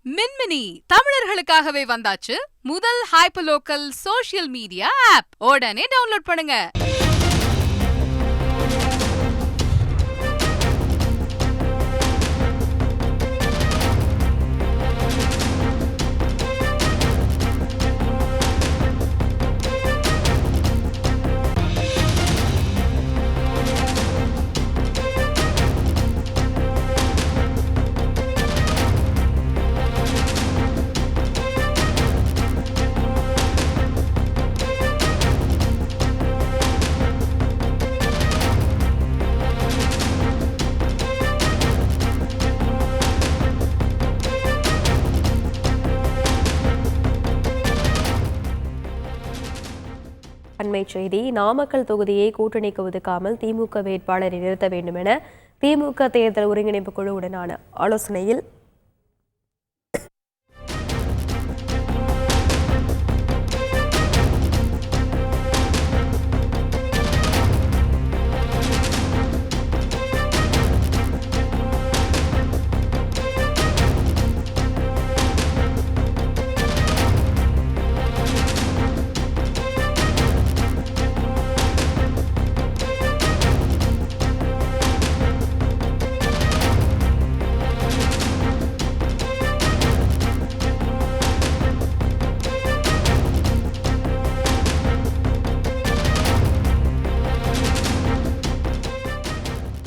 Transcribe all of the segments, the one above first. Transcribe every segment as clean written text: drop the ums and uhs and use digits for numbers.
மின்மினி தமிழர்களுக்காகவே வந்தாச்சு முதல் hyperlocal social media app. உடனே டவுன்லோட் பண்ணுங்க. அண்மை செய்தி. நாமக்கல் தொகுதியை கூட்டணிக்கு ஒதுக்காமல் திமுக வேட்பாளரை நிறுத்த வேண்டும் என திமுக தேர்தல் ஒருங்கிணைப்பு குழுவுடனான ஆலோசனையில்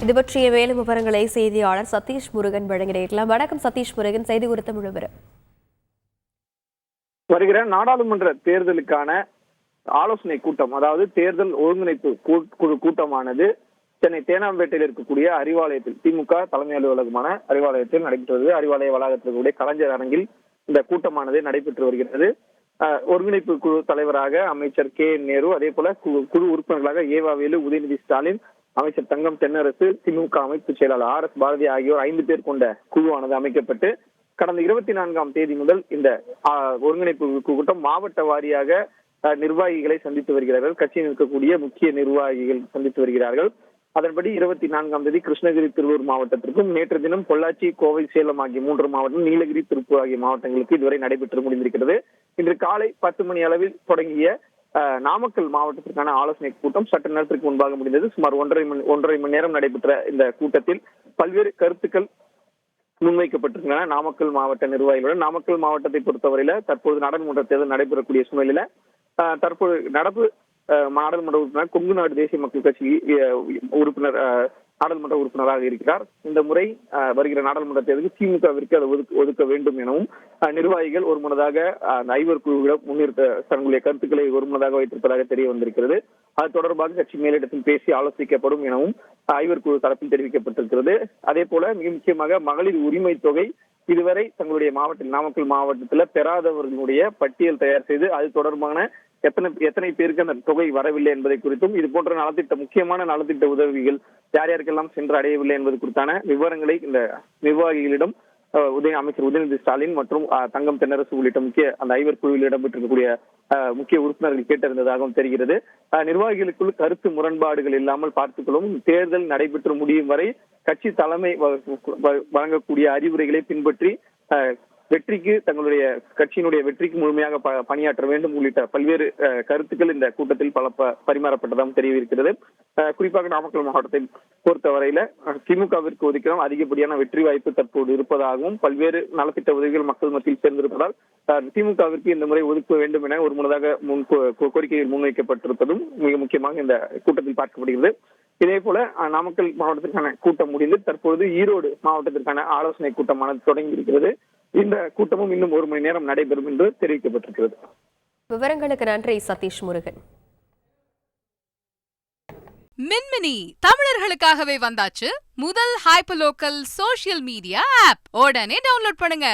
இது பற்றிய மேலும் விவரங்களை செய்தியாளர் சதீஷ் முருகன் வழங்கியிருக்கலாம். வணக்கம் சதீஷ் முருகன், செய்தி குறித்த முழுவதும். வருகிற நாடாளுமன்ற தேர்தலுக்கான ஆலோசனை கூட்டம், அதாவது தேர்தல் ஒருங்கிணைப்பு குழு கூட்டமானது சென்னை தேனாம்பேட்டையில் இருக்கக்கூடிய அறிவாலயத்தில், திமுக தலைமை அலுவலகமான அறிவாலயத்தில் நடைபெற்றது. அறிவாலய வளாகத்தில் இருக்கக்கூடிய கலைஞர் அரங்கில் இந்த கூட்டமானது நடைபெற்று வருகிறது. ஒருங்கிணைப்பு குழு தலைவராக அமைச்சர் கே என் நேரு, அதே போல குழு உறுப்பினர்களாக ஏவாவேலு, உதயநிதி ஸ்டாலின், அமைச்சர் தங்கம் தென்னரசு, திமுக அமைப்பு செயலாளர் RS பாரதி ஆகியோர் 5 பேர் கொண்ட குழுவானது அமைக்கப்பட்டு கடந்த 24ஆம் தேதி முதல் இந்த ஒருங்கிணைப்பு கூட்டம் மாவட்ட வாரியாக நிர்வாகிகளை சந்தித்து வருகிறார்கள். கட்சியில் இருக்கக்கூடிய முக்கிய நிர்வாகிகள் சந்தித்து வருகிறார்கள். அதன்படி 24ஆம் தேதி கிருஷ்ணகிரி, திருவள்ளூர் மாவட்டத்திற்கும், நேற்று தினம் பொள்ளாச்சி, கோவை, சேலம் ஆகிய 3 மாவட்டம், நீலகிரி, திருப்பூர் ஆகிய மாவட்டங்களுக்கு இதுவரை நடைபெற்று முடிந்திருக்கிறது. இன்று காலை 10 மணி அளவில் தொடங்கிய நாமக்கல் மாவட்டத்திற்கான ஆலோசனை கூட்டம் சற்று நேரத்திற்கு முன்பாக முடிந்தது. சுமார் 1.5 மணி நேரம் நடைபெற்ற இந்த கூட்டத்தில் பல்வேறு கருத்துக்கள் முன்வைக்கப்பட்டிருக்கின்றன நாமக்கல் மாவட்ட நிர்வாகிகளுடன். நாமக்கல் மாவட்டத்தை பொறுத்தவரையில தற்போது நாடாளுமன்ற தேர்தல் நடைபெறக்கூடிய சூழ்நிலையில தற்போது நடப்பு நாடாளுமன்ற உறுப்பினர், கொங்கு நாடு தேசிய மக்கள் கட்சி உறுப்பினர், நாடாளுமன்ற உறுப்பினராக இருக்கிறார். இந்த முறை வருகிற நாடாளுமன்ற தேர்தலுக்கு திமுகவிற்கு அதை ஒதுக்க வேண்டும் எனவும் நிர்வாகிகள் ஒருமனதாக அந்த 5 குழுவிடம் முன்னிறுத்த தங்களுடைய கருத்துக்களை ஒருமனதாக வைத்திருப்பதாக தெரிய வந்திருக்கிறது. அது தொடர்பாக கட்சி மேலிடத்தில் பேசி ஆலோசிக்கப்படும் எனவும் 5 குழு தரப்பில் தெரிவிக்கப்பட்டிருக்கிறது. அதே போல மிக முக்கியமாக மகளிர் உரிமை தொகை இதுவரை தங்களுடைய நாமக்கல் மாவட்டத்தில் பெறாதவர்களுடைய பட்டியல் தயார் செய்து அது தொடர்பான எத்தனை பேருக்கு அந்த தொகை வரவில்லை என்பதை குறித்தும், இது போன்ற முக்கியமான நலத்திட்ட உதவிகள் யார் யாருக்கெல்லாம் சென்று அடையவில்லை என்பது குறித்தான விவரங்களை இந்த நிர்வாகிகளிடம் அமைச்சர் உதயநிதி ஸ்டாலின் மற்றும் தங்கம் தென்னரசு உள்ளிட்ட முக்கிய அந்த 5 குழுவில் இடம்பெற்றிருக்கக்கூடிய முக்கிய உறுப்பினர்கள் கேட்டறிந்ததாகவும் தெரிகிறது. நிர்வாகிகளுக்குள் கருத்து முரண்பாடுகள் இல்லாமல் பார்த்துக்கொள்ளும், தேர்தல் நடைபெற்று முடியும் வரை கட்சி தலைமை வழங்கக்கூடிய அறிவுரைகளை பின்பற்றி வெற்றிக்கு, தங்களுடைய கட்சியினுடைய வெற்றிக்கு முழுமையாக பணியாற்ற வேண்டும் உள்ளிட்ட பல்வேறு கருத்துக்கள் இந்த கூட்டத்தில் பரிமாறப்பட்டதாகவும் தெரியவிருக்கிறது. குறிப்பாக நாமக்கல் மாவட்டத்தை பொறுத்தவரையில திமுகவிற்கு ஒதுக்கிறோம் அதிகப்படியான வெற்றி வாய்ப்பு தற்போது இருப்பதாகவும், பல்வேறு நலத்திட்ட உதவிகள் மக்கள் மத்தியில் சேர்ந்திருப்பதால் திமுகவிற்கு இந்த முறை ஒதுக்க வேண்டும் என ஒரு முன்னதாக கோரிக்கைகள் முன்வைக்கப்பட்டிருப்பதும் மிக முக்கியமாக இந்த கூட்டத்தில் பார்க்கப்படுகிறது. இதே போல நாமக்கல் மாவட்டத்திற்கான கூட்டம் முடிந்து தற்போது ஈரோடு மாவட்டத்திற்கான ஆலோசனை கூட்டமானது தொடங்கி இருக்கிறது. இந்த கூட்டமும் இன்னும் 1 மணி நேரம் நடைபெறும் என்று தெரிவிக்கப்பட்டிருக்கிறது. விவரங்களுக்கு நன்றி சதீஷ் முருகன். மின்மினி தமிழர்களுக்காகவே வந்தாச்சு முதல் ஹைப்பர்லோக்கல் சோஷியல் மீடியா ஆப். உடனே டவுன்லோட் பண்ணுங்க.